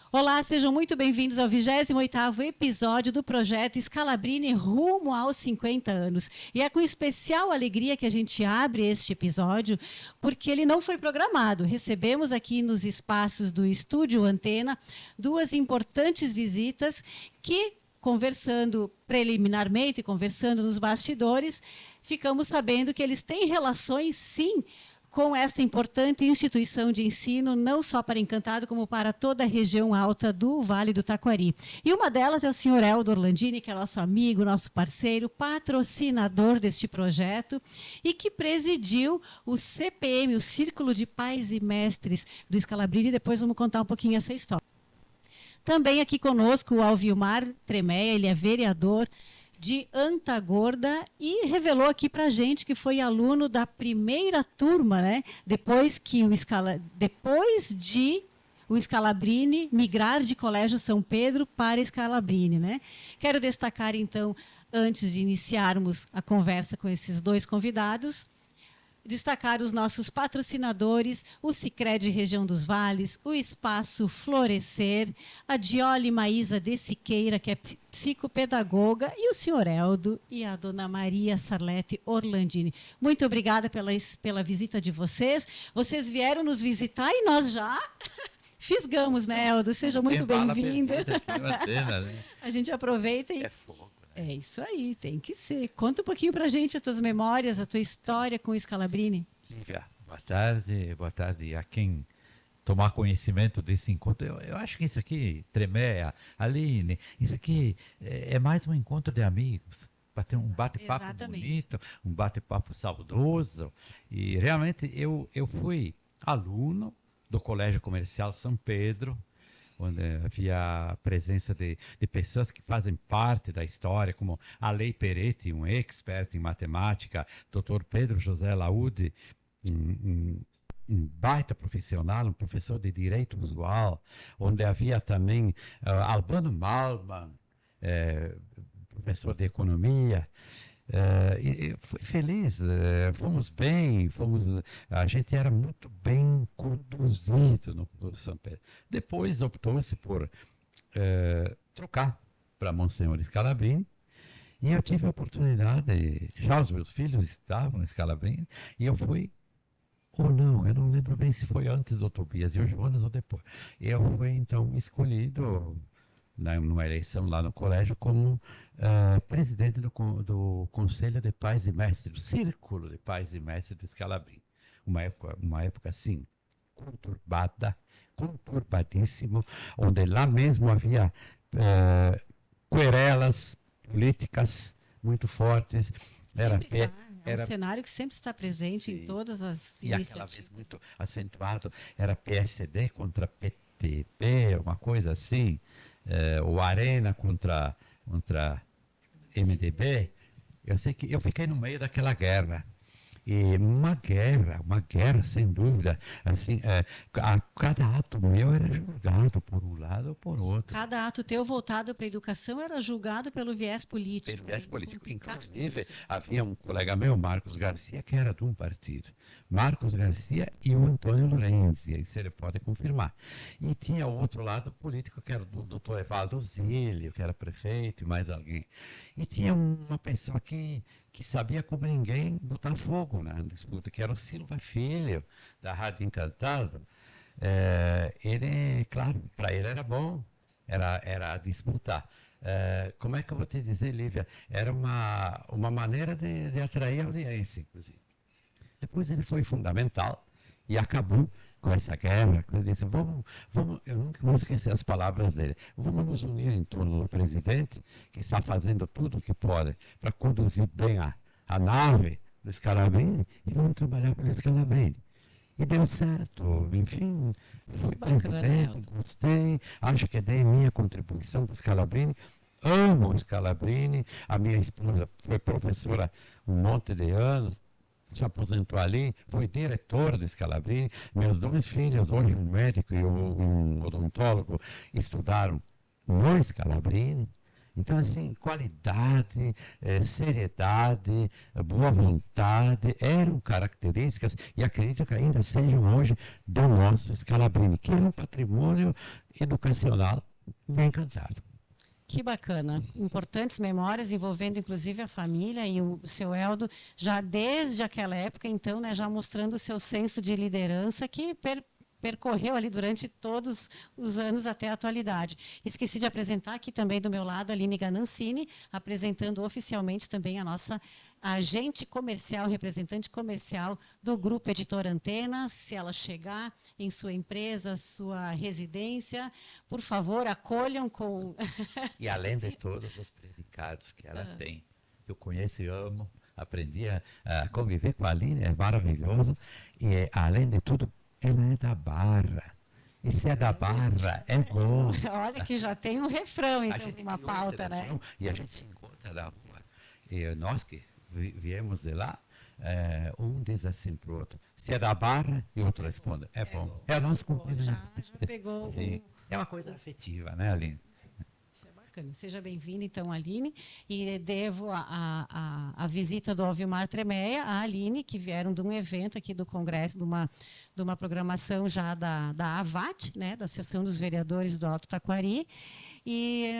Olá, sejam muito bem-vindos ao 28º episódio do projeto Scalabrini rumo aos 50 anos. E é com especial alegria que a gente abre este episódio, porque ele não foi programado. Recebemos aqui nos espaços do Estúdio Antena duas importantes visitas que, conversando preliminarmente, conversando nos bastidores, ficamos sabendo que eles têm relações, sim, com esta importante instituição de ensino, não só para Encantado, como para toda a região alta do Vale do Taquari. E uma delas é o senhor Eldo Orlandini, que é nosso amigo, nosso parceiro, patrocinador deste projeto, e que presidiu o CPM, o Círculo de Pais e Mestres do Scalabrini, e depois vamos contar um pouquinho essa história. Também aqui conosco o Alvilmar Tremeia, ele é vereador de Antagorda e revelou aqui para a gente que foi aluno da primeira turma, né? Depois de o Scalabrini migrar de Colégio São Pedro para Scalabrini, né? Quero destacar, então, antes de iniciarmos a conversa com esses dois convidados, destacar os nossos patrocinadores, o Sicredi Região dos Vales, o Espaço Florescer, a Diole Maísa de Siqueira, que é psicopedagoga, e o senhor Eldo e a dona Maria Sarlete Orlandini. Muito obrigada pela visita de vocês. Vocês vieram nos visitar e nós já fisgamos, né, Eldo? Seja muito bem-vindo. A gente aproveita e... É fogo. É isso aí, tem que ser. Conta um pouquinho pra gente as tuas memórias, a tua história com o Scalabrini. Lívia, boa tarde a quem tomar conhecimento desse encontro. Eu acho que isso aqui, Tremeia, Aline, isso aqui é mais um encontro de amigos, para ter um bate-papo bonito, um bate-papo saudoso. E realmente eu fui aluno do Colégio Comercial São Pedro, onde havia a presença de pessoas que fazem parte da história, como Alei Peretti, um expert em matemática, Dr. Pedro José Laude, um baita profissional, um professor de direito usual, onde havia também Albano Malman, professor de economia. Fui feliz, fomos bem, a gente era muito bem conduzido no São Pedro. Depois optou-se por trocar para Monsenhor Scalabrini, e eu tive a oportunidade, já os meus filhos estavam no Scalabrini, e eu fui, ou não, eu não lembro bem se foi antes do Tobias e o Jonas ou depois. Eu fui então escolhido numa eleição lá no colégio, como presidente do Conselho de Pais e Mestres, do Círculo de Pais e Mestres do Scalabrini. Uma época assim, conturbadíssimo, onde lá mesmo havia querelas políticas muito fortes. É um cenário que sempre está presente em todas as iniciativas. E aquela vez muito acentuado, era PSD contra PTB, uma coisa assim. O Arena contra MDB, eu sei que eu fiquei no meio daquela guerra. E uma guerra sem dúvida, assim, cada ato meu era julgado por um lado ou por outro. Cada ato teu voltado para a educação era julgado pelo viés político. Pelo viés político. Inclusive, havia um colega meu, Marcos Garcia, que era de um partido. Marcos Garcia e o Antônio Lorenzi, isso ele pode confirmar. E tinha o outro lado político, que era do doutor Evaldo Zílio, que era prefeito, e mais alguém. E tinha uma pessoa que sabia como ninguém botar fogo na disputa, que era o Silva Filho, da Rádio Encantado. Ele, claro, para ele era bom, era disputar. Como é que eu vou te dizer, Lívia? Era uma maneira de atrair audiência, inclusive. Depois ele foi fundamental e acabou com essa guerra. Ele disse, vamos, eu nunca vou esquecer as palavras dele, vamos nos unir em torno do presidente, que está fazendo tudo o que pode para conduzir bem a nave do Scalabrini, e vamos trabalhar pelo Scalabrini. E deu certo, enfim, fui presidente, gostei, acho que dei minha contribuição para o Scalabrini, amo o Scalabrini, a minha esposa foi professora um monte de anos, se aposentou ali, foi diretor do Scalabrini. Meus dois filhos, hoje um médico e um odontólogo, estudaram no Scalabrini. Então, assim, qualidade, seriedade, boa vontade, eram características e acredito que ainda sejam hoje do nosso Scalabrini, que é um patrimônio educacional bem cantado. Que bacana. Importantes memórias envolvendo inclusive a família e o seu Eldo, já desde aquela época, então, né, já mostrando o seu senso de liderança que percorreu ali durante todos os anos até a atualidade. Esqueci de apresentar aqui também do meu lado a Aline Ganancini, apresentando oficialmente também a nossa agente comercial, representante comercial do Grupo Editor Antena. Se ela chegar em sua empresa, sua residência, por favor, acolham com... E além de todos os predicados que ela tem, eu conheço e amo, aprendi a conviver com a Aline, é maravilhoso, e além de tudo, ela é da Barra. E se é da Barra, é bom. Olha que já tem um refrão, então, uma pauta, né? E a gente se encontra na rua. E nós que viemos de lá, um diz assim para o outro, se é da Barra, e o outro responde, é bom. É o nosso cumprimento. Já pegou. É uma coisa afetiva, né, Aline? Seja bem-vinda, então, Aline. E devo a visita do Alvimar Tremeia, a Aline, que vieram de um evento aqui do Congresso, de uma programação já da AVAT, né, da Associação dos Vereadores do Alto Taquari, e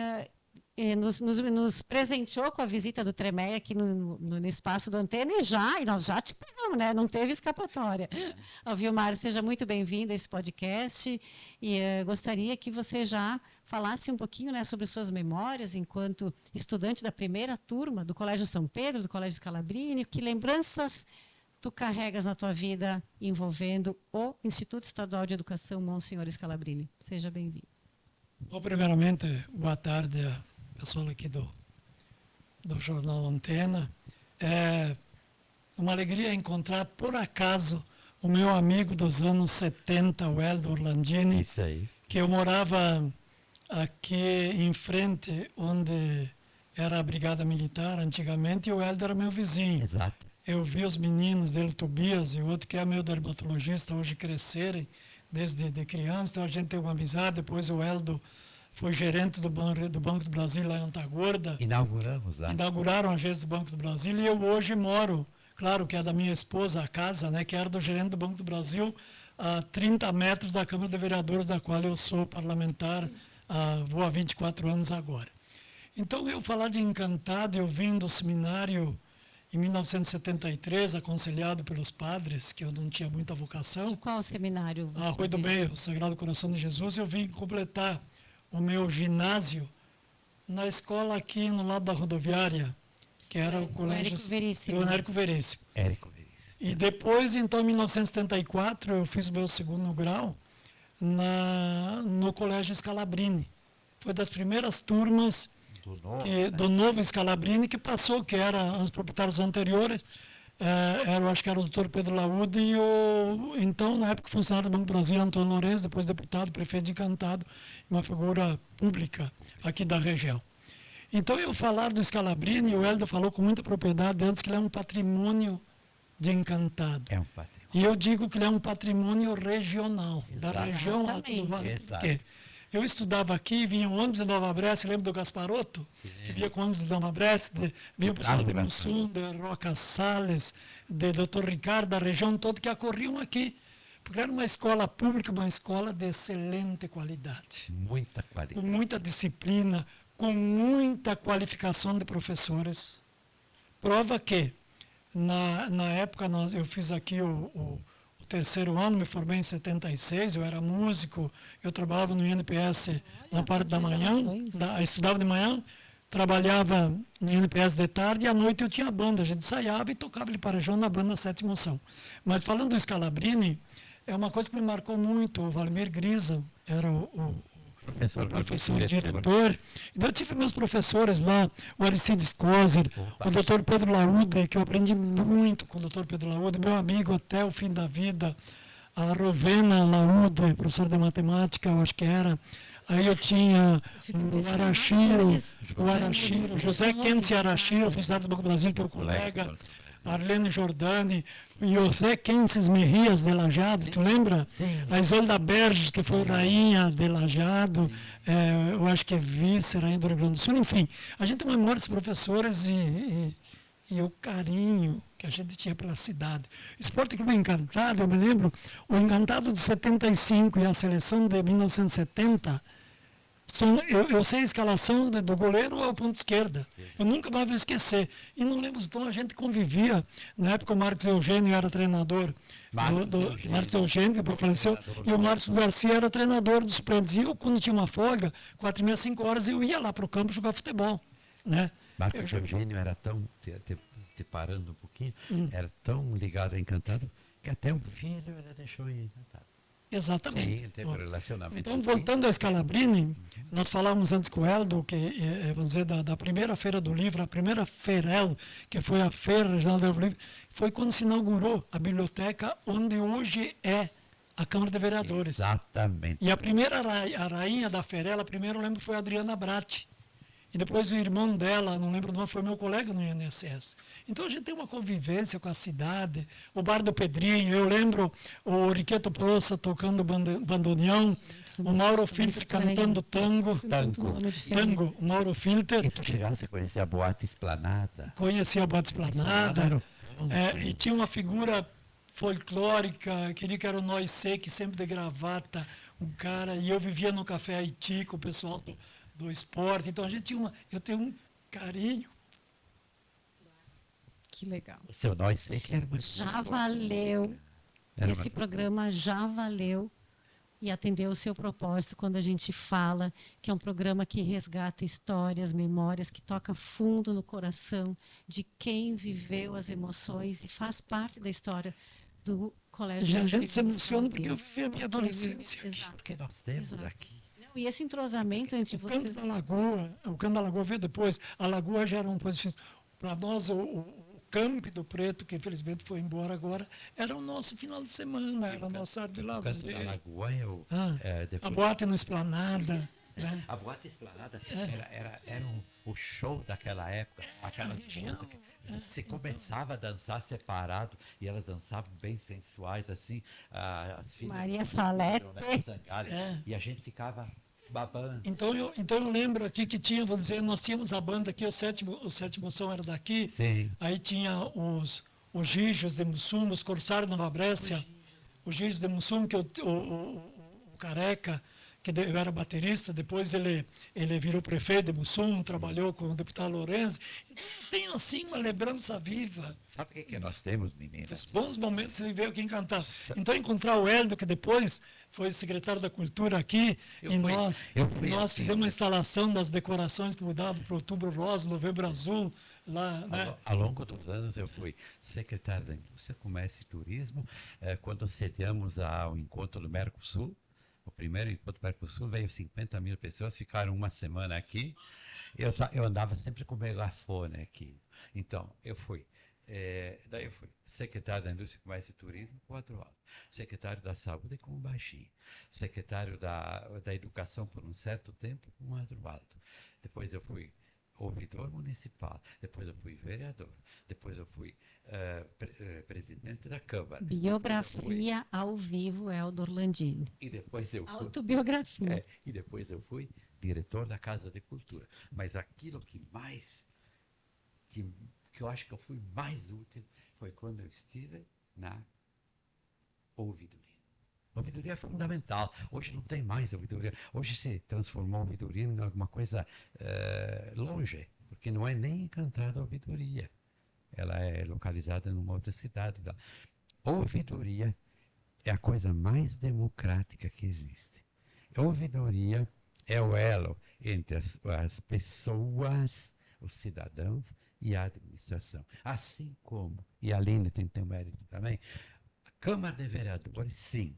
nos presenteou com a visita do Tremeia aqui no espaço do Antena e nós já te pegamos, né? Não teve escapatória. Alvimar, seja muito bem-vindo a esse podcast e gostaria que você já falasse um pouquinho, né, sobre suas memórias enquanto estudante da primeira turma do Colégio São Pedro, do Colégio Scalabrini. Que lembranças tu carregas na tua vida envolvendo o Instituto Estadual de Educação Monsenhor Scalabrini? Seja bem-vindo. Bom, primeiramente, boa tarde a pessoal aqui do Jornal Antena. É uma alegria encontrar, por acaso, o meu amigo dos anos 70, o Eldo Orlandini. Isso aí. Que eu morava aqui em frente, onde era a Brigada Militar antigamente, e o Eldo era meu vizinho. Exato. Eu vi os meninos dele, Tobias e o outro que é meu dermatologista, hoje crescerem desde criança, então a gente tem uma amizade. Depois o Eldo foi gerente do Banco do Brasil lá em Antagorda. Inauguramos lá. Inauguraram a agência do Banco do Brasil e eu hoje moro, claro que é da minha esposa, a casa, né, que era do gerente do Banco do Brasil, a 30 metros da Câmara de Vereadores, da qual eu sou parlamentar, vou há 24 anos agora. Então, eu falar de Encantado, eu vim do seminário em 1973, aconselhado pelos padres, que eu não tinha muita vocação. De qual seminário? Arroio do Meio, Sagrado Coração de Jesus. Eu vim completar o meu ginásio na escola aqui no lado da rodoviária, que era o colégio... Érico Veríssimo. Érico Veríssimo. Érico Veríssimo. E depois, então, em 1974, eu fiz o meu segundo grau no Colégio Scalabrini. Foi das primeiras turmas do novo Scalabrini, que passou, que eram os proprietários anteriores, acho que era o doutor Pedro Laúde e então, na época, funcionário do Banco do Brasil, Antônio Lourenço, depois deputado, prefeito de Encantado, uma figura pública aqui da região. Então, eu falar do Scalabrini, o Hélio falou com muita propriedade antes que ele é um patrimônio de Encantado. É um patrimônio. E eu digo que ele é um patrimônio regional, Exato. da região Alto do Vale. Exato. Eu estudava aqui, vinha um ônibus de Nova Bresse, lembra do Gasparotto? Sim. Que vinha com ônibus de Nova Bresse, vinha o pessoal de Mussum, de Roca Salles, de Dr. Ricardo, da região toda, que acorriam aqui. Porque era uma escola pública, uma escola de excelente qualidade. Muita qualidade. Com muita disciplina, com muita qualificação de professores. Prova que, na época, eu fiz aqui o terceiro ano, me formei em 76, eu era músico, eu trabalhava no INPS na parte da manhã, estudava de manhã, trabalhava no INPS de tarde e à noite eu tinha banda, a gente ensaiava e tocava ele Parajão na banda Sétima Unção. Mas falando do Scalabrini, é uma coisa que me marcou muito, o Valmir Grisa era o professor diretor. Então, eu tive meus professores lá, o Aristides Coser, o doutor Pedro Laúde, que eu aprendi muito com o doutor Pedro Laúde, meu amigo até o fim da vida, a Rovena Laúde, professora de matemática, eu acho que era. Aí eu tinha o Arashiro, José Kensi Arashiro, funcionário do Banco do Brasil, teu colega. Arlene Jordani, José Quences Mejias de Lajado, tu lembra? Sim. A Isolda Berges, que foi rainha de Lajado, eu acho que é vice-rainha do Rio Grande do Sul, enfim. A gente tem memória dos professores e o carinho que a gente tinha pela cidade. Esporte Clube Encantado, eu me lembro, o Encantado de 75 e a seleção de 1970, eu sei a escalação do goleiro ao ponto esquerda. Eu nunca mais vou esquecer. E não lembro, então a gente convivia, na época o Marcos Eugênio era treinador, Marcos Eugênio, que depois faleceu, e o Márcio Garcia era treinador dos suplentes. E eu, quando tinha uma folga, 4h30, 5 horas, eu ia lá para o campo jogar futebol. Né? Marcos Eugênio era tão, te parando um pouquinho, era tão ligado a Encantado, que até o filho ele deixou ir Encantado. Exatamente. Sim, ele teve um relacionamento. Então, voltando à Scalabrini, nós falávamos antes com o Eldo, que, vamos dizer, da primeira feira do livro, a primeira Feirel, que foi a Feira Regional do Livro, foi quando se inaugurou a biblioteca onde hoje é a Câmara de Vereadores. Exatamente. E a primeira, a rainha da Feirel, a primeira eu lembro foi a Adriana Bratti. E depois o irmão dela, não lembro o nome, foi meu colega no INSS. Então a gente tem uma convivência com a cidade, o Bar do Pedrinho, eu lembro o Riqueto Proça tocando bandoneão, o Mauro Filter cantando tango, o Mauro Filter. E tu chegaste a conhecer a Boate Esplanada? Conheci a Boate Esplanada, e tinha uma figura folclórica, queria que era o Noicê, que sempre de gravata, um cara, e eu vivia no Café Haiti com o pessoal do esporte, então a gente tinha eu tenho um carinho. Que legal. O seu nós sei que era muito Já valeu. Esse programa já valeu e atendeu o seu propósito quando a gente fala que é um programa que resgata histórias, memórias, que toca fundo no coração de quem viveu as emoções e faz parte da história do Colégio. A gente se emociona porque eu vivi a minha adolescência. Exato. porque nós temos aqui. E esse entrosamento entre vocês. O Canto da Lagoa veio depois. A Lagoa já era um coisa. Para nós, o Camp do Preto, que infelizmente foi embora agora, era o nosso final de semana, era a nossa arte de lazer. O Canto da Lagoa depois... A boate no Esplanada. Né? A Boate Esplanada era o show daquela época. Aquelas músicas que se começava a dançar separado e elas dançavam bem sensuais, assim. As filhas Maria Salete. E a gente ficava babando. Então eu lembro aqui que tinha, vou dizer, nós tínhamos a banda aqui, o sétimo som era daqui. Sim. Aí tinha os Gijos de Mussum, os Corsários Nova Brécia, os Gijos de Mussum, que o Careca, que eu era baterista, depois ele virou prefeito de Mussum, trabalhou com o deputado Lourenço. Então, tem assim uma lembrança viva. Sabe o que nós temos, meninas? Os bons momentos que veio aqui encantar. Então, encontrar o Hélio, que depois foi secretário da Cultura aqui, nós fizemos uma instalação das decorações que mudavam para Outubro Rosa, Novembro Azul. Lá, né? Ao longo dos anos eu fui secretário da Indústria, Comércio e Turismo, quando sediamos ao encontro do Mercosul. O primeiro encontro do Mercosul veio 50 mil pessoas, ficaram uma semana aqui. Eu andava sempre com o megafone aqui. Então, daí eu fui secretário da Indústria, Comércio e Turismo com o Adro Alto, secretário da Saúde com o Baixinho, secretário da Educação por um certo tempo com o Adro Alto. Depois eu fui ouvidor municipal, depois eu fui vereador, depois eu fui presidente da Câmara. Biografia ao vivo, Eldo Orlandini. E depois eu autobiografia. E depois eu fui diretor da Casa de Cultura. Mas aquilo que eu acho que eu fui mais útil foi quando eu estive na ouvidoria. A ouvidoria é fundamental. Hoje não tem mais ouvidoria. Hoje se transformou a ouvidoria em alguma coisa longe, porque não é nem Encantada a ouvidoria. Ela é localizada numa outra cidade. A ouvidoria é a coisa mais democrática que existe. A ouvidoria é o elo entre as pessoas, os cidadãos e a administração. Assim como, e a Aline tem um mérito também, a Câmara de Vereadores, sim.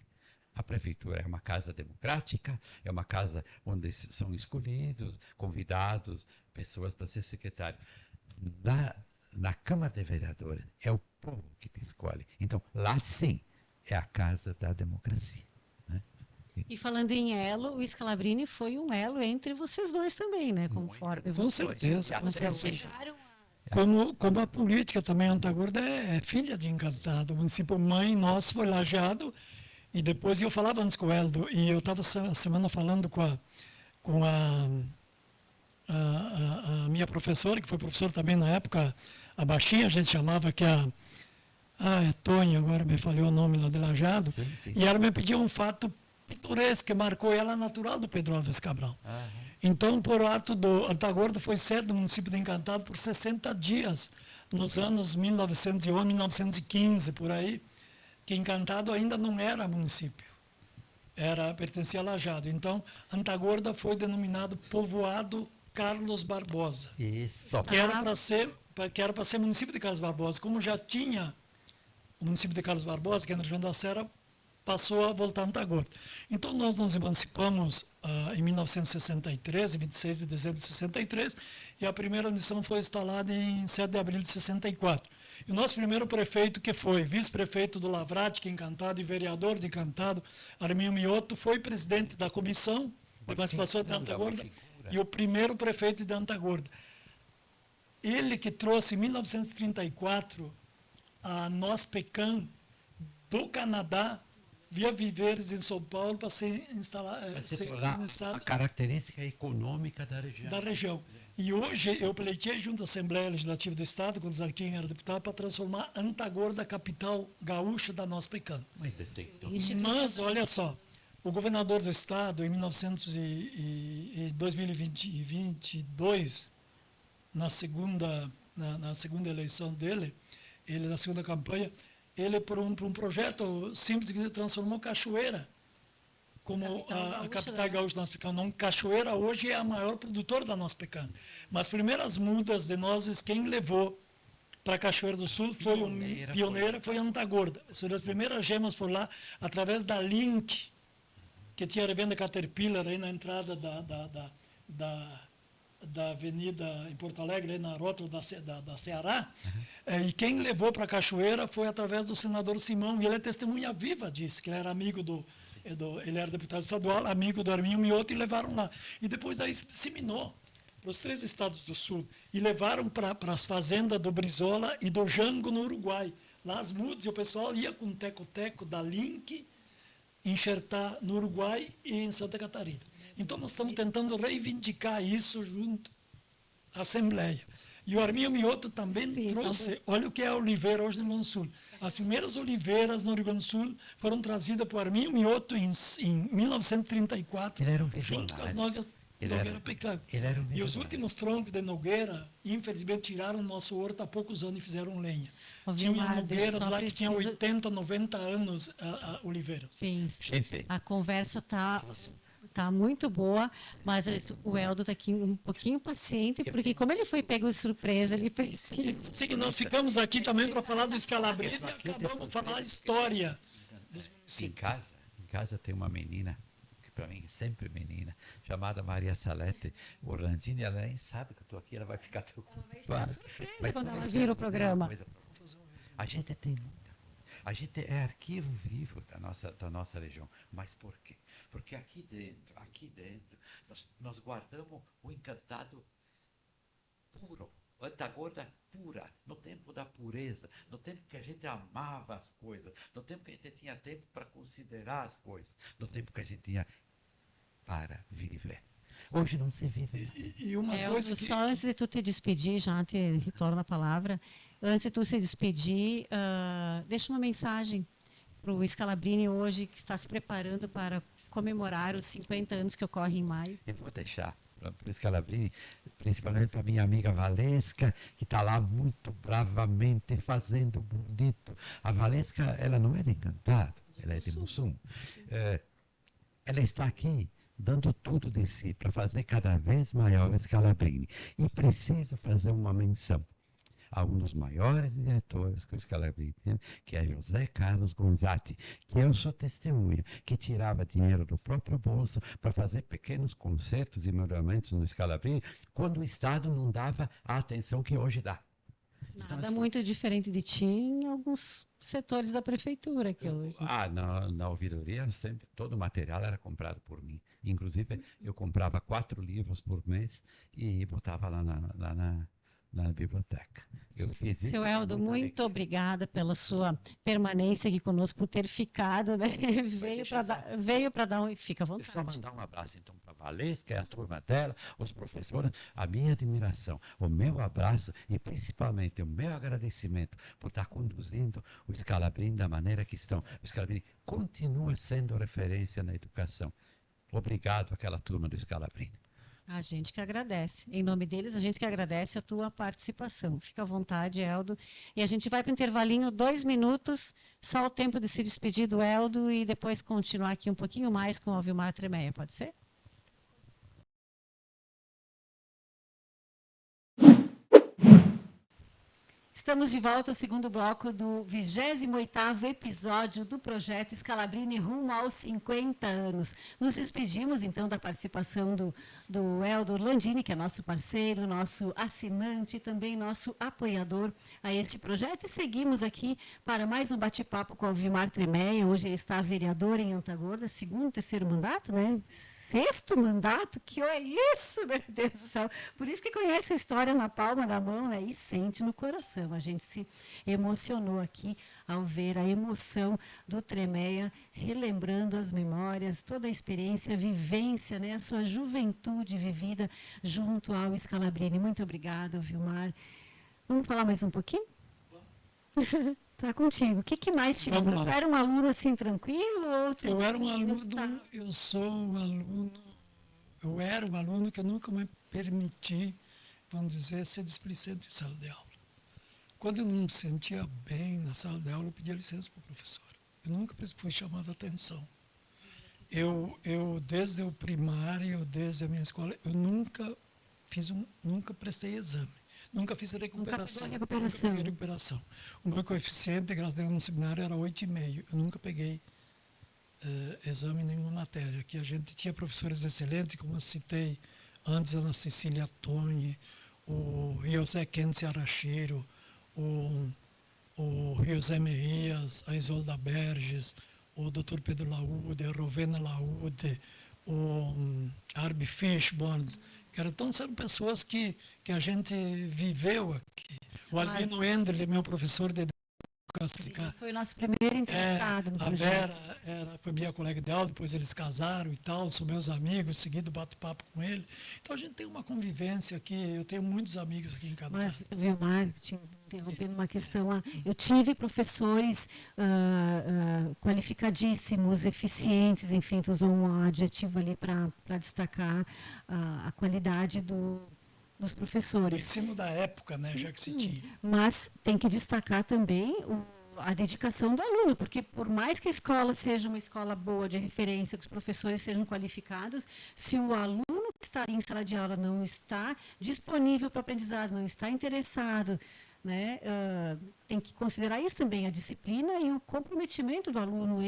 A prefeitura é uma casa democrática, é uma casa onde são escolhidos, convidados, pessoas para ser secretário. Na Câmara de Vereadores é o povo que te escolhe. Então, lá sim, é a casa da democracia. Né? E falando em elo, o Scalabrini foi um elo entre vocês dois também, né? Conforme com certeza. como a política também, Antagorda é filha de Encantado. O município mãe nosso foi Lajeado, e depois eu falava antes com o Eldo, e eu estava a semana falando com a minha professora, que foi professora também na época, a Baixinha, a gente chamava, que é Tonho, agora me falhou o nome lá de Lajeado, Sim. e ela me pediu um fato pitoresco que marcou ela, natural do Pedro Alves Cabral. Então, por ato do Antagorda, foi sede do município de Encantado por 60 dias, nos anos 1911, 1915, por aí, que Encantado ainda não era município, pertencia a Lajeado. Então, Antagorda foi denominado Povoado Carlos Barbosa, Isso. que era para ser município de Carlos Barbosa. Como já tinha o município de Carlos Barbosa, que é na região da Serra, passou a voltar a Antagorda. Então, nós nos emancipamos em 1963, em 26 de dezembro de 63, e a primeira missão foi instalada em 7 de abril de 64. E o nosso primeiro prefeito, que foi vice-prefeito do Lavrati, que é Encantado, e vereador de Encantado, Arminio Mioto, foi presidente da comissão de emancipação de Antagorda e o primeiro prefeito de Antagorda. Ele que trouxe em 1934 a Nospecan do Canadá, via Viveres em São Paulo, para ser instalado. A característica econômica da região. E hoje eu pleiteei junto à Assembleia Legislativa do Estado, quando Zarquim era deputado, para transformar Antagorda, a capital gaúcha da Nospecan. Mas, olha só, o governador do Estado, em 2022, na segunda eleição dele, na segunda campanha, ele, por um projeto simples, que transformou Cachoeira como a capital gaúcha da Nospecan. Não, Cachoeira hoje é a maior produtora da Nospecan. Mas as primeiras mudas de nozes, quem levou para Cachoeira do Sul pioneira foi Antagorda. As primeiras gemas foram lá, através da Link, que tinha a revenda Caterpillar aí na entrada da avenida em Porto Alegre, aí na rótula da Ceará. E quem levou para Cachoeira foi através do senador Simão, e ele é testemunha viva disso, que ele era amigo ele era deputado estadual, amigo do Arminio Mioto, e levaram lá. E depois daí se disseminou para os 3 estados do sul, e levaram para as fazendas do Brizola e do Jango, no Uruguai. Lá as mudas, e o pessoal ia com o teco-teco da Link enxertar no Uruguai e em Santa Catarina. Então, nós estamos tentando reivindicar isso junto à Assembleia. E o Arminio Mioto também trouxe, olha o que é a oliveira hoje no Rio Grande do Sul. As primeiras oliveiras no Rio Grande do Sul foram trazidas por Arminio Mioto em 1934, Ele era um junto com as visionário. Nogueira Pecado. E os últimos troncos de Nogueira, infelizmente, tiraram o nosso horto há poucos anos e fizeram lenha. Tinha nogueiras lá que tinham 80, 90 anos oliveiras. A conversa está muito boa, mas o Eldo está aqui um pouquinho paciente, porque como ele foi pego de surpresa, ele precisa. Sim, nós ficamos aqui também para falar do Scalabrini e acabamos de falar a história dos municípios. Em casa tem uma menina, que para mim é sempre menina, chamada Maria Salete Orlandini. Ela nem sabe que eu estou aqui, ela vai ficar preocupada. Quando ela vira o programa. A gente tem muita coisa. A gente é arquivo vivo da nossa região. Mas por quê? Porque aqui dentro, nós guardamos o Encantado puro, Antagorda pura, no tempo da pureza, no tempo que a gente amava as coisas, no tempo que a gente tinha tempo para considerar as coisas, no tempo que a gente tinha para viver. Hoje não se vive. E uma coisa que... Só antes de tu te despedir, já te retorno a palavra, antes de tu se despedir, deixa uma mensagem para o Scalabrini hoje, que está se preparando para comemorar os 50 anos que ocorre em maio. Eu vou deixar para o Scalabrini, principalmente para minha amiga Valesca, que está lá muito bravamente fazendo bonito. A Valesca, ela não é de Encantado, ela é de Mussum. Ela está aqui dando tudo de si para fazer cada vez maior o Scalabrini. E preciso fazer uma menção a um dos maiores diretores que o Scalabrini tem, que é José Carlos Gonzatti, que eu sou testemunha, que tirava dinheiro do próprio bolso para fazer pequenos concertos e melhoramentos no Scalabrini, quando o Estado não dava a atenção que hoje dá. Nada muito diferente de ti em alguns setores da prefeitura que hoje. Na ouvidoria, sempre, todo o material era comprado por mim. Inclusive, eu comprava 4 livros por mês e botava lá na biblioteca. Eu fiz isso. Seu Eldo, muito obrigada pela sua permanência aqui conosco, por ter ficado, né? Veio para dar um... Fica à vontade. É só mandar um abraço, então, para a Valesca, a turma dela, os professores, a minha admiração, o meu abraço e, principalmente, o meu agradecimento por estar conduzindo o Scalabrini da maneira que estão. O Scalabrini continua sendo referência na educação. Obrigado àquela turma do Scalabrini. A gente que agradece. Em nome deles, a gente que agradece a tua participação. Fica à vontade, Eldo. E a gente vai para o intervalinho, 2 minutos, só o tempo de se despedir do Eldo e depois continuar aqui um pouquinho mais com o Vilmar Tremeia. Pode ser? Estamos de volta ao segundo bloco do 28º episódio do projeto Scalabrini rumo aos 50 anos. Nos despedimos, então, da participação do Eldo Orlandini, que é nosso parceiro, nosso assinante e também nosso apoiador a este projeto. E seguimos aqui para mais um bate-papo com o Vilmar Tremeia. Hoje ele está vereador em Antagorda, segundo, terceiro mandato, né? Sexto mandato, que é isso, meu Deus do céu. Por isso que conhece a história na palma da mão, né? E sente no coração. A gente se emocionou aqui ao ver a emoção do Tremeia, relembrando as memórias, toda a experiência, a vivência, né? A sua juventude vivida junto ao Scalabrini. Muito obrigada, Vilmar. Vamos falar mais um pouquinho? Tá contigo. O que mais te lembra? Tu era um aluno assim tranquilo? Eu era um aluno, eu era um aluno que eu nunca me permiti, vamos dizer, ser displicente em sala de aula. Quando eu não me sentia bem na sala de aula, eu pedia licença para o professor. Eu nunca fui chamado a atenção. Eu desde o primário, desde a minha escola, eu nunca prestei exame. Nunca fiz recuperação. Nunca peguei recuperação. O meu coeficiente, graças a Deus, no seminário era 8,5. Eu nunca peguei exame em nenhuma matéria. Aqui a gente tinha professores excelentes, como eu citei antes, a Ana Cecília Toni, o José Kensi Arachiro, o José Meias, a Isolda Berges, o Dr. Pedro Laude, a Rovena Laude, o Arby Fishborn, são pessoas que a gente viveu aqui. O Albino Endler, meu professor de educação. Foi o nosso primeiro interessado no projeto. A Vera foi minha colega de aula, depois eles casaram e tal, são meus amigos, seguido bato papo com ele. Então a gente tem uma convivência aqui, eu tenho muitos amigos aqui em Canadá. Mas, Vilmar, te interrompendo uma questão lá, eu tive professores qualificadíssimos, eficientes, enfim, tu usou um adjetivo ali para destacar a qualidade dos professores. O ensino da época, né, já que se tinha. Mas tem que destacar também a dedicação do aluno, porque por mais que a escola seja uma escola boa, de referência, que os professores sejam qualificados, se o aluno que está em sala de aula não está disponível para o aprendizado, não está interessado, né, tem que considerar isso também, a disciplina e o comprometimento do aluno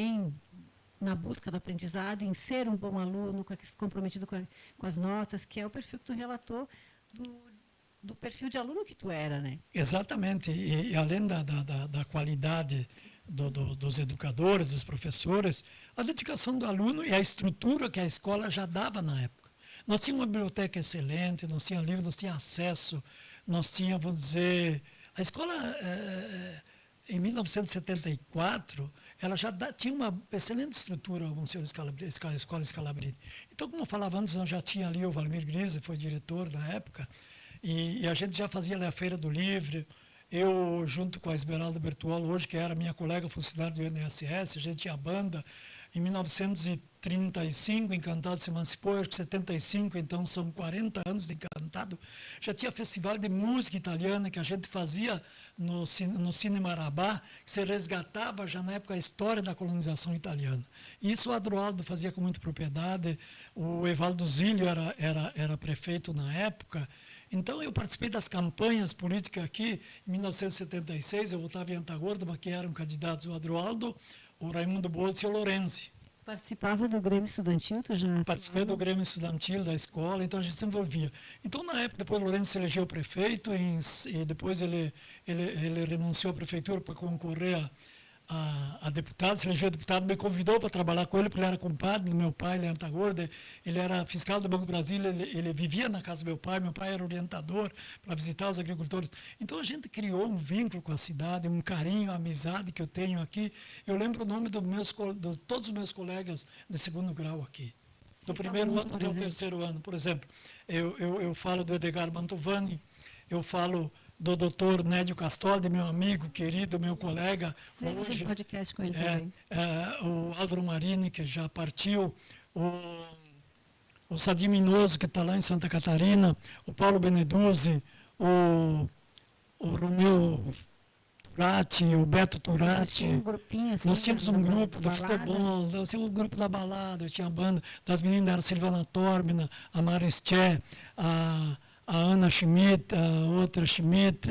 na busca do aprendizado, em ser um bom aluno, comprometido com as notas, que é o perfil que tu relatou do perfil de aluno que tu era, né? Exatamente. E além da qualidade dos educadores, dos professores, a dedicação do aluno e a estrutura que a escola já dava na época. Nós tínhamos uma biblioteca excelente, nós tínhamos livros, nós tínhamos acesso, nós tínhamos, vamos dizer... A escola, em 1974, ela já tinha uma excelente estrutura, vamos dizer, a escola Scalabrini. Então, como eu falava antes, nós já tinha ali o Valmir Grise, foi diretor na época, e a gente já fazia ali a Feira do Livro. Eu, junto com a Esmeralda Bertuolo, hoje, que era minha colega funcionária do INSS, a gente tinha banda. Em 1935, Encantado se emancipou, acho que 75, então são 40 anos de Encantado. Já tinha festival de música italiana que a gente fazia no Cine Marabá, que se resgatava já na época a história da colonização italiana. Isso o Adroaldo fazia com muita propriedade, o Evaldo Zílio era prefeito na época. Então, eu participei das campanhas políticas aqui. Em 1976, eu votava em Antagorda, mas que eram candidatos o Adroaldo, o Raimundo Boltz e o Lorenzi. Participava do Grêmio Estudantil, tu já... Participei do Grêmio Estudantil da escola, então a gente se envolvia. Então, na época, depois o Lorenzi se elegeu prefeito e depois ele renunciou à prefeitura para concorrer a deputado, se elegeu deputado, me convidou para trabalhar com ele, porque ele era compadre do meu pai, ele é Antagorda, ele era fiscal do Banco do Brasil, ele vivia na casa do meu pai era orientador para visitar os agricultores. Então a gente criou um vínculo com a cidade, um carinho, uma amizade que eu tenho aqui. Eu lembro o nome de todos os meus colegas de segundo grau aqui. Do primeiro ano até o terceiro ano, por exemplo. Eu falo do Edgar Mantovani, eu falo do doutor Nédio Castoldi, meu amigo, querido, meu colega. Sempre hoje, podcast com ele também. O Álvaro Marini, que já partiu, o Sadi Minoso, que está lá em Santa Catarina, o Paulo Beneduzzi, o Romeu Turati, o Beto Turati. Nós tínhamos um grupo de futebol, nós tínhamos um grupo da balada, eu tinha a banda das meninas, era a Silvana Torbina, a Maristché, a Ana Schmidt, a outra Schmidt,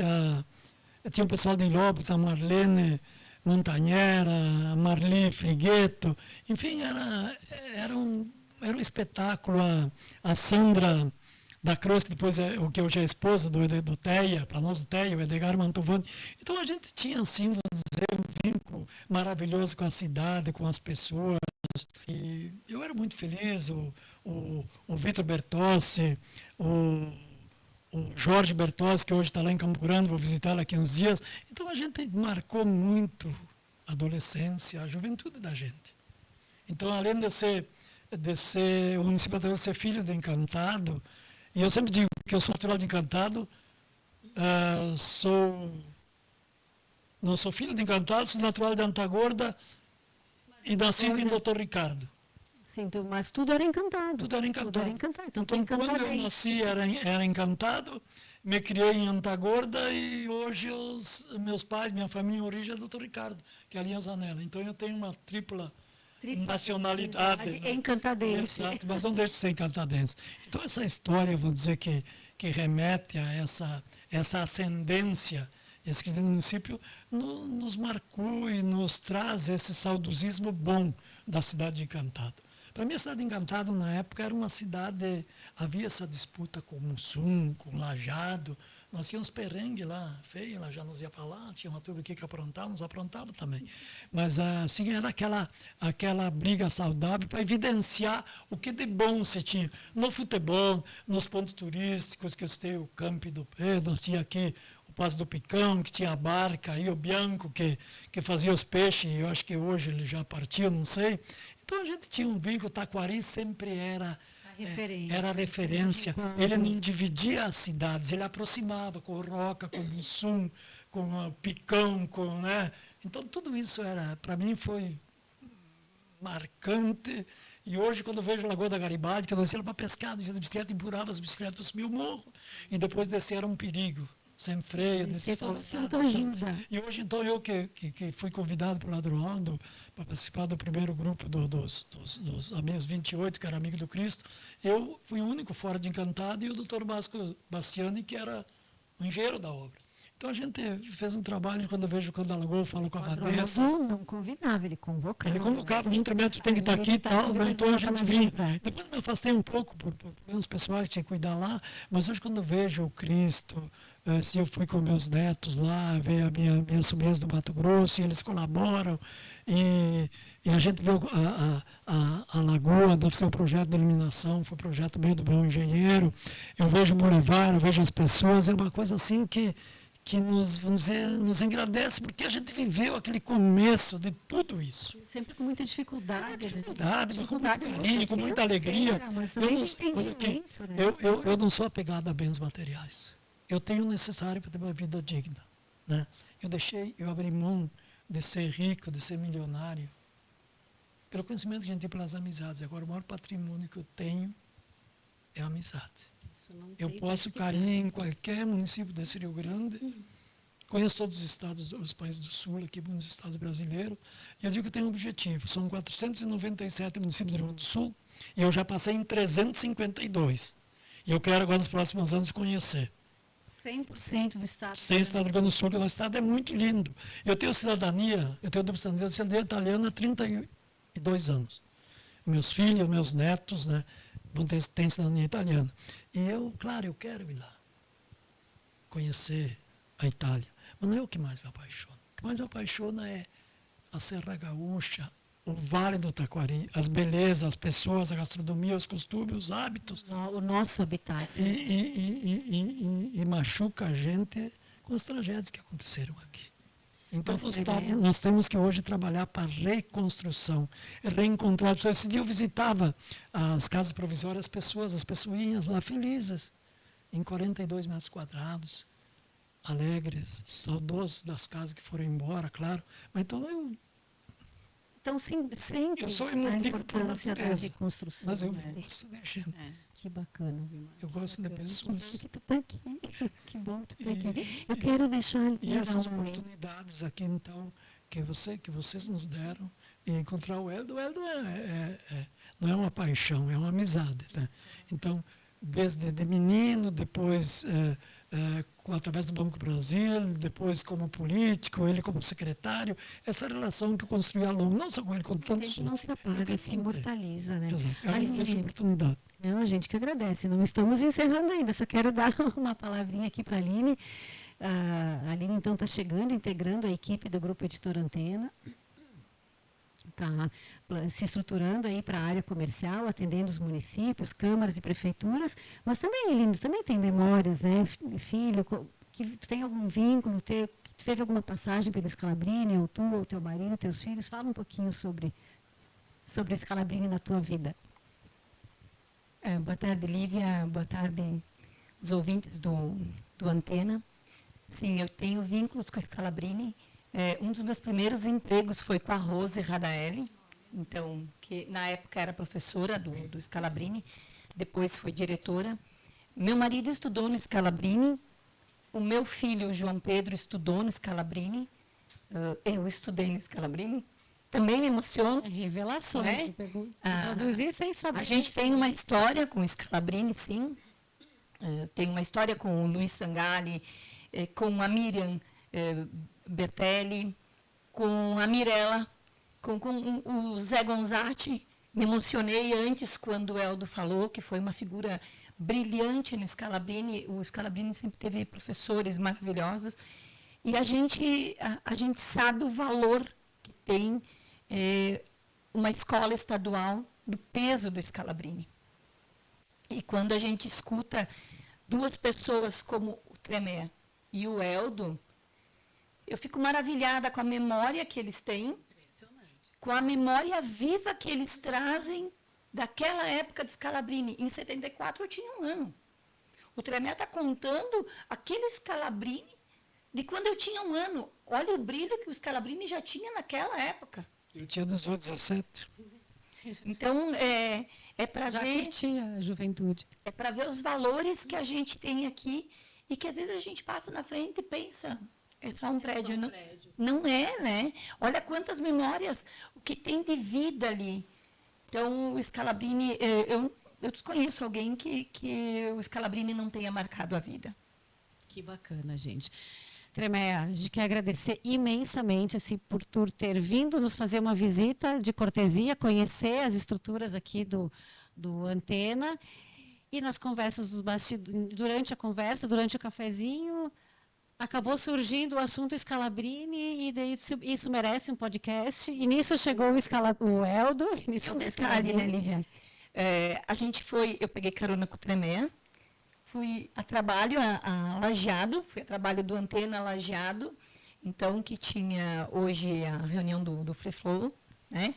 tinha o pessoal de Lopes, a Marlene Montanhera, a Marli Frigueto, enfim, era um espetáculo. A Sandra da Cruz, que depois que hoje é a esposa do Teia, para nós o Teia, o Edgar Mantovani. Então a gente tinha, assim, vamos dizer, um vínculo maravilhoso com a cidade, com as pessoas, e eu era muito feliz. O Vitor Bertossi, o Jorge Bertossi, que hoje está lá em Campo Grande, vou visitá-lo aqui uns dias. Então a gente marcou muito a adolescência, a juventude da gente. Então, além de ser o município de ser filho de Encantado, e eu sempre digo que eu sou natural de Encantado, não sou filho de Encantado, sou natural de Antagorda e nascido em Doutor Ricardo. Sim, mas tudo era Encantado. Tudo era Encantado. Tudo era Encantado. Então quando eu nasci era Encantado, me criei em Antagorda e hoje meus pais, minha família em origem é Doutor Ricardo, que é a linha Zanella. Então eu tenho uma tripla nacionalidade. Encantadense. Exato, mas não deixa de ser encantadense. Então essa história, vou dizer que remete a essa ascendência. Esse município nos marcou e nos traz esse saudosismo bom da cidade de Encantado. Para mim, a cidade de Encantado, na época, era uma cidade... Havia essa disputa com Mussum, com Lajado. Nós tínhamos perrengue lá, feio, lá já nos ia para lá, tinha uma turma aqui que aprontava, nos aprontava também. Mas, assim, era aquela briga saudável para evidenciar o que de bom se tinha. No futebol, nos pontos turísticos, que eu citei o Campo do Pedro, nós tínhamos aqui o Passo do Picão, que tinha a barca, e o Bianco, que fazia os peixes, eu acho que hoje ele já partiu, não sei. Então a gente tinha um vínculo. Taquari sempre era a referência. Ele não dividia as cidades, ele aproximava com o Roca, com o Mussum, com o Picão, né? Então tudo isso para mim foi marcante. E hoje, quando eu vejo a Lagoa da Garibaldi, que nós íamos para pescar, descia de bicicleta, empurrava as bicicletas para subir o morro, e depois descer era um perigo. Sem freio, e hoje, então, eu que fui convidado pelo Adroaldo para participar do primeiro grupo dos Amigos 28, que era Amigo do Cristo, eu fui o único fora de Encantado, e o doutor Vasco Bastiani, que era o engenheiro da obra. Então a gente fez um trabalho, quando eu vejo quando a Lagoa, eu falo com a Vadessa. Não convidava, ele convocava. Ele convocava, no treinamento tem que estar aqui e tal, né? Então a gente vinha. Depois me afastei um pouco por problemas pessoais que tinha que cuidar lá, mas hoje quando eu vejo o Cristo, se eu fui com meus netos lá, ver minhas sobrinhas do Mato Grosso, e eles colaboram, e a gente vê a Lagoa, deve ser um projeto de iluminação, foi um projeto meio do meu engenheiro, eu vejo o Boulevard, eu vejo as pessoas, é uma coisa assim que nos, vamos dizer, nos engrandece, porque a gente viveu aquele começo de tudo isso. Sempre com muita dificuldade. Mas com muito carinho, com muita alegria. Eu não sou apegado a bens materiais. Eu tenho o necessário para ter uma vida digna, né? Eu abri mão de ser rico, de ser milionário, pelo conhecimento que a gente tem pelas amizades. Agora, o maior patrimônio que eu tenho é a amizade. Eu posso cair em qualquer município desse Rio Grande, conheço todos os estados, os países do Sul, aqui nos estados brasileiros, e eu digo que eu tenho um objetivo. São 497 municípios do Rio Grande do Sul, e eu já passei em 352. E eu quero agora, nos próximos anos, conhecer. 100% do estado. 100% do estado do Rio Grande do Sul, que o estado é muito lindo. Eu tenho dupla cidadania italiana há 32 anos. Meus filhos, meus netos, né, têm cidadania italiana. E eu quero ir lá, conhecer a Itália. Mas não é o que mais me apaixona. O que mais me apaixona é a Serra Gaúcha, o Vale do Taquari, as belezas, as pessoas, a gastronomia, os costumes, os hábitos. O nosso habitat. E machuca a gente com as tragédias que aconteceram aqui. Então, nós temos que hoje trabalhar para reconstrução, reencontrar as pessoas. Esse dia eu visitava as casas provisórias, as pessoinhas lá felizes, em 42 metros quadrados, alegres, saudosos das casas que foram embora, claro. Mas então, sempre eu sou a emotivo importância da reconstrução. Mas eu né? gosto de gente. Que bacana, Vilmar. Eu gosto de pessoas. Que tu está aqui. Que bom que tu está aqui. Eu quero deixar... E essas oportunidades aqui, então, que vocês nos deram, e encontrar o Héldo não é uma paixão, é uma amizade. Né? Então, desde de menino, depois através do Banco Brasil, depois como político, ele como secretário, essa relação que eu construí ao longo, não só com ele, com tantos outros. Não se apaga, se imortaliza, né? Exato. Eu agradeço a oportunidade. Não, a gente que agradece. Não estamos encerrando ainda, só quero dar uma palavrinha aqui para a Aline. A Aline, então, está chegando, integrando a equipe do Grupo Editor Antena. Está se estruturando aí para a área comercial, atendendo os municípios, câmaras e prefeituras, mas também, Aline, também tem memórias, né? Filho, que tem algum vínculo, teve alguma passagem pela Scalabrini, ou tu, ou teu marido, teus filhos. Fala um pouquinho sobre a Scalabrini na tua vida. Boa tarde, Lívia. Boa tarde, os ouvintes do Antena. Sim, eu tenho vínculos com a Scalabrini. Um dos meus primeiros empregos foi com a Rose Radaelli, então, que na época era professora do Scalabrini, depois foi diretora. Meu marido estudou no Scalabrini, o meu filho, o João Pedro, estudou no Scalabrini, eu estudei no Scalabrini, também me emociona. Revelação, né? Traduzir sem saber. A gente tem uma história com o Scalabrini, sim, tem uma história com o Luiz Sangali, com a Miriam Bertelli, com a Mirella, com o Zé Gonzatti. Me emocionei antes quando o Héldo falou, que foi uma figura brilhante no Scalabrini. O Scalabrini sempre teve professores maravilhosos. E a gente sabe o valor que tem uma escola estadual, do peso do Scalabrini. E quando a gente escuta duas pessoas como o Tremé e o Héldo, eu fico maravilhada com a memória que eles têm, com a memória viva que eles trazem daquela época de Scalabrini. Em 74 eu tinha 1 ano. O Tremé está contando aquele Scalabrini de quando eu tinha 1 ano. Olha o brilho que o Scalabrini já tinha naquela época. Eu tinha 18, 17. Então, é para ver... Já curtia a juventude. É para ver os valores que a gente tem aqui e que às vezes a gente passa na frente e pensa... É só um prédio, não? Não é, né? Olha quantas memórias, o que tem de vida ali. Então, o Scalabrini, eu desconheço alguém que o Scalabrini não tenha marcado a vida. Que bacana, gente. Tremé, a gente quer agradecer imensamente assim, por tu ter vindo nos fazer uma visita de cortesia, conhecer as estruturas aqui do Antena. E nas conversas dos bastidores, durante a conversa, durante o cafezinho... Acabou surgindo o assunto Scalabrini e daí isso merece um podcast. E nisso chegou o Héldo. Um detalhe, né, Lívia? Eu peguei carona com o Tremé, fui a trabalho a Lajeado, fui a trabalho do Antena Lajeado, então que tinha hoje a reunião do Free Flow, né?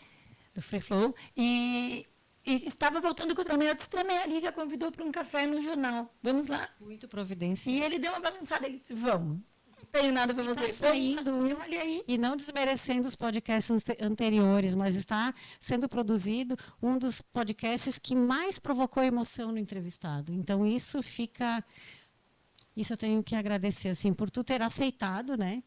Do Free Flow, e estava voltando com o Tremé, eu disse, Tremé, a Lívia convidou para um café no jornal, vamos lá? Muito providência. E ele deu uma balançada, ele disse, vamos, não tenho nada para você. Está saindo, olha aí. E não desmerecendo os podcasts anteriores, mas está sendo produzido um dos podcasts que mais provocou emoção no entrevistado. Então, isso eu tenho que agradecer, assim, por tu ter aceitado, né?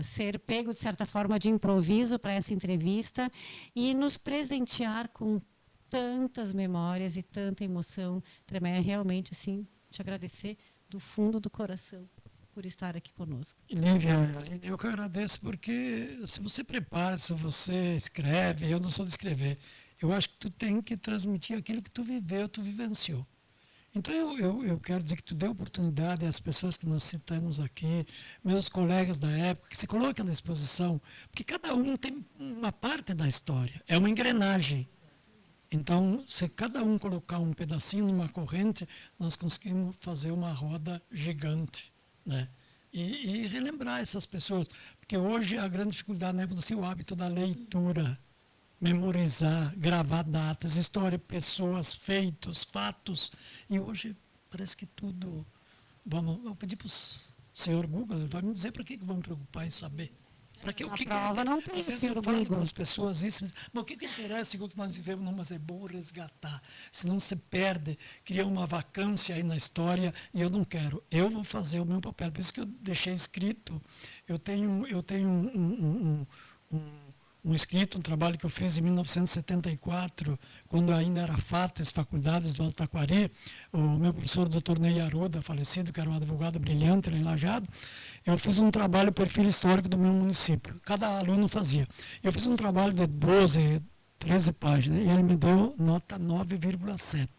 Ser pego, de certa forma, de improviso para essa entrevista e nos presentear com tantas memórias e tanta emoção. Tremé, realmente, assim, te agradecer do fundo do coração por estar aqui conosco. Lívia, eu que agradeço, porque se você prepara, se você escreve, eu não sou de escrever, eu acho que tu tem que transmitir aquilo que tu viveu, tu vivenciou. Então, eu quero dizer que tu dê oportunidade às pessoas que nós citamos aqui, meus colegas da época, que se coloquem à disposição, porque cada um tem uma parte da história, é uma engrenagem. Então, se cada um colocar um pedacinho numa corrente, nós conseguimos fazer uma roda gigante, né? E relembrar essas pessoas, porque hoje a grande dificuldade na época do o hábito da leitura, memorizar, gravar datas, história, pessoas, feitos, fatos. E hoje parece que tudo... Vou pedir para o senhor Google, ele vai me dizer para que vamos me preocupar em saber. Para que, o que prova não tem, senhor Google. As pessoas isso, mas o que interessa igual que nós vivemos, não, mas é bom resgatar. Senão se perde, cria uma vacância aí na história e eu não quero. Eu vou fazer o meu papel. Por isso que eu deixei escrito. Eu tenho um escrito, um trabalho que eu fiz em 1974, quando ainda era FATES, Faculdades do Alto Taquari, o meu professor Dr. Ney Arruda, falecido, que era um advogado brilhante lá em Lajeado, eu fiz um trabalho, perfil histórico do meu município. Cada aluno fazia. Eu fiz um trabalho de 12, 13 páginas, e ele me deu nota 9,7.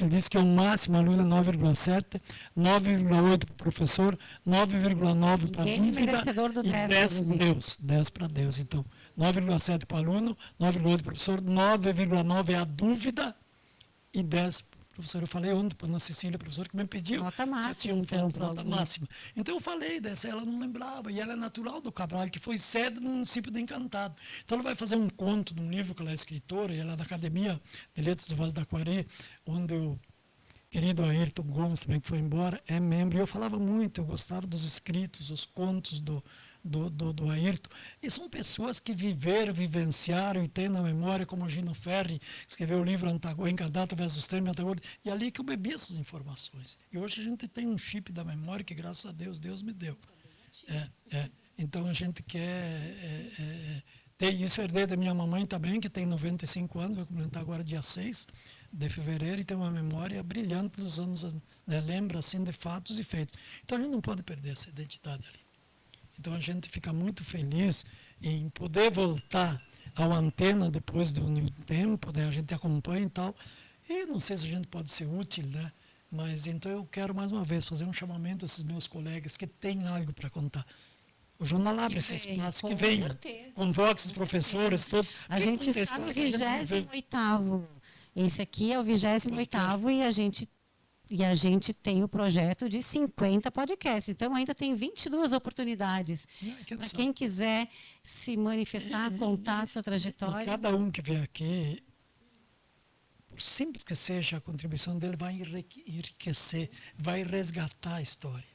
Ele disse que o máximo aluno é 9,7, 9,8 para o professor, 9,9 para a dúvida e 10 para Deus. Então, 9,7 para o aluno, 9,8 para o professor, 9,9 é a dúvida e 10 para o professor. Eu falei ontem para a Ana Cecília, professora, que me pediu. Nota máxima, então. Nota máxima. Então, eu falei dessa, ela não lembrava, e ela é natural do Cabral, que foi sede no município de Encantado. Então, ela vai fazer um conto num livro que ela é escritora, e ela é da Academia de Letras do Vale do Taquari, onde o querido Ayrton Gomes, também que foi embora, é membro. E eu falava muito, eu gostava dos escritos, os contos do Ayrton. E são pessoas que viveram, vivenciaram e têm na memória, como o Gino Ferri, que escreveu o livro Encantado versus Treme Antagônico, e ali que eu bebi essas informações. E hoje a gente tem um chip da memória que, graças a Deus, Deus me deu. Então a gente quer ter isso. Herdei da minha mamãe também, que tem 95 anos, vai completar agora dia 6 de fevereiro, e tem uma memória brilhante dos anos, né, lembra assim de fatos e feitos. Então a gente não pode perder essa identidade ali. Então a gente fica muito feliz em poder voltar ao Antena depois de um tempo, né, a gente acompanha e tal, e não sei se a gente pode ser útil, né, mas então eu quero mais uma vez fazer um chamamento a esses meus colegas que têm algo para contar. O jornal abre esse espaço, que venham, convoque esses professores todos. A gente está no 28º. Esse aqui é o 28º e a gente tem o projeto de 50 podcasts. Então, ainda tem 22 oportunidades para quem quiser se manifestar, contar a sua trajetória. Cada um que vier aqui, por simples que seja, a contribuição dele vai enriquecer, vai resgatar a história.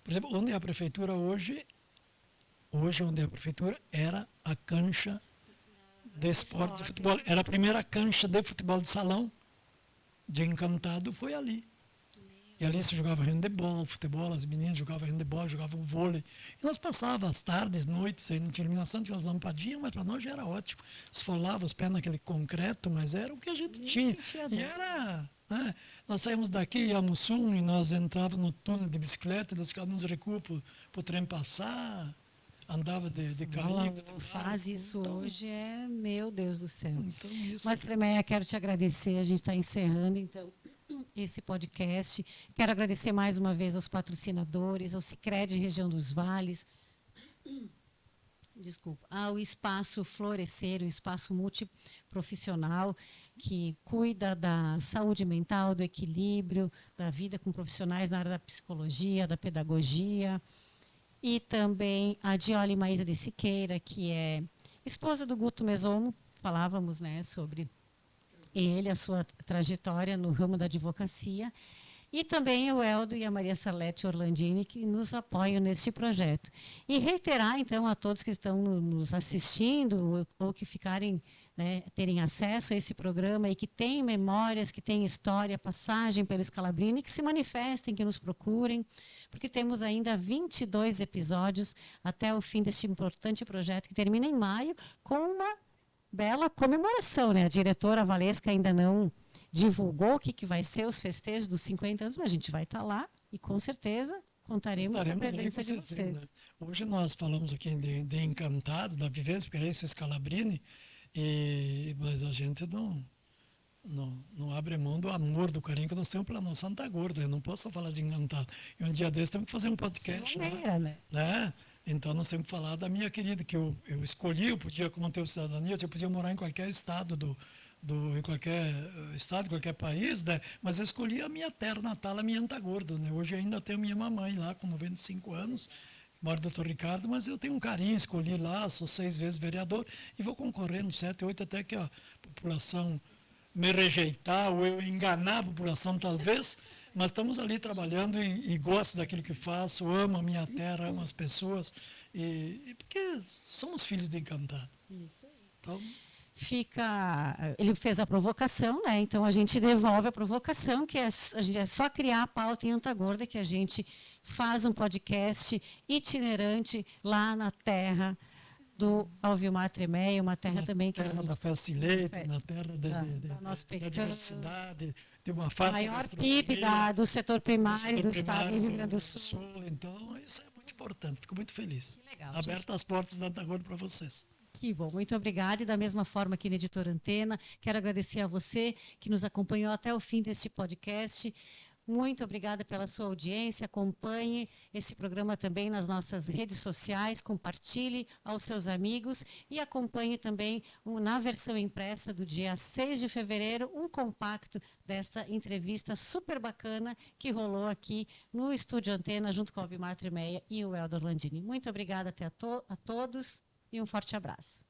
Por exemplo, onde é a prefeitura hoje onde é a prefeitura era a cancha de esporte de futebol. Era a primeira cancha de futebol de salão de Encantado, foi ali. E ali se jogava handebol, futebol, as meninas jogavam handebol, jogavam vôlei. E nós passávamos as tardes, noites, aí não tinha iluminação, tinha umas lampadinhas, mas para nós já era ótimo. Esfolava os pés naquele concreto, mas era o que a gente tinha. E era... né? Nós saímos daqui, íamos sul, e nós entrávamos no túnel de bicicleta, nós ficávamos nos recuos para o trem passar, andava de carrinho. Faz isso então, hoje, meu Deus do céu. Então, isso. Mas, Tremeia, quero te agradecer, a gente está encerrando, então, esse podcast. Quero agradecer mais uma vez aos patrocinadores, ao Sicredi Região dos Vales, ao Espaço Florescer, o espaço multiprofissional, que cuida da saúde mental, do equilíbrio, da vida com profissionais na área da psicologia, da pedagogia, e também a Diole Maíra de Siqueira, que é esposa do Guto Mesomo, falávamos, né, sobre ele, a sua trajetória no ramo da advocacia, e também o Eldo e a Maria Salete Orlandini, que nos apoiam neste projeto. E reiterar, então, a todos que estão nos assistindo ou que ficarem, né, terem acesso a esse programa e que têm memórias, que têm história, passagem pelo Scalabrini, que se manifestem, que nos procurem, porque temos ainda 22 episódios até o fim deste importante projeto, que termina em maio, com uma bela comemoração, né? A diretora Valesca ainda não divulgou o que vai ser os festejos dos 50 anos, mas a gente vai estar lá e, com certeza, contaremos com a presença de vocês. Né? Hoje nós falamos aqui de Encantados, da vivência, porque é isso o Scalabrini, mas a gente não... não abre mão do amor, do carinho que nós temos pela nossa Santa Gorda. Eu não posso só falar de Encantado. E um dia desse temos que fazer um podcast. Né? Então nós temos que falar da minha querida, que eu escolhi, eu podia, como ter cidadania, eu podia morar em qualquer estado em qualquer estado, qualquer país, né? Mas eu escolhi a minha terra natal, a minha Antagordo, né? Hoje ainda tenho minha mamãe lá com 95 anos, mora o doutor Ricardo, mas eu tenho um carinho, escolhi lá, sou 6 vezes vereador e vou concorrer no 7, 8, até que a população me rejeitar ou eu enganar a população talvez, mas estamos ali trabalhando e gosto daquilo que faço, amo a minha terra, amo as pessoas, e porque somos filhos de Encantado. Isso aí. Então, ele fez a provocação, né? Então a gente devolve a provocação, que é só criar a pauta em Antagorda, que a gente faz um podcast itinerante lá na terra do Alvimar Tremeia, uma terra também que... Na terra da festa leite, na terra da diversidade, de uma farta maior PIB do setor primário do estado do Rio Grande do Sul. Então, isso é muito importante, fico muito feliz. Que legal. Aberto as portas da Antagorda para vocês. Que bom, muito obrigada. E da mesma forma aqui na Editora Antena, quero agradecer a você que nos acompanhou até o fim deste podcast. Muito obrigada pela sua audiência. Acompanhe esse programa também nas nossas redes sociais, compartilhe aos seus amigos e acompanhe também na versão impressa do dia 6 de fevereiro um compacto desta entrevista super bacana que rolou aqui no Estúdio Antena junto com o Alvimar Tremeia e o Heldor Landini. Muito obrigada a todos e um forte abraço.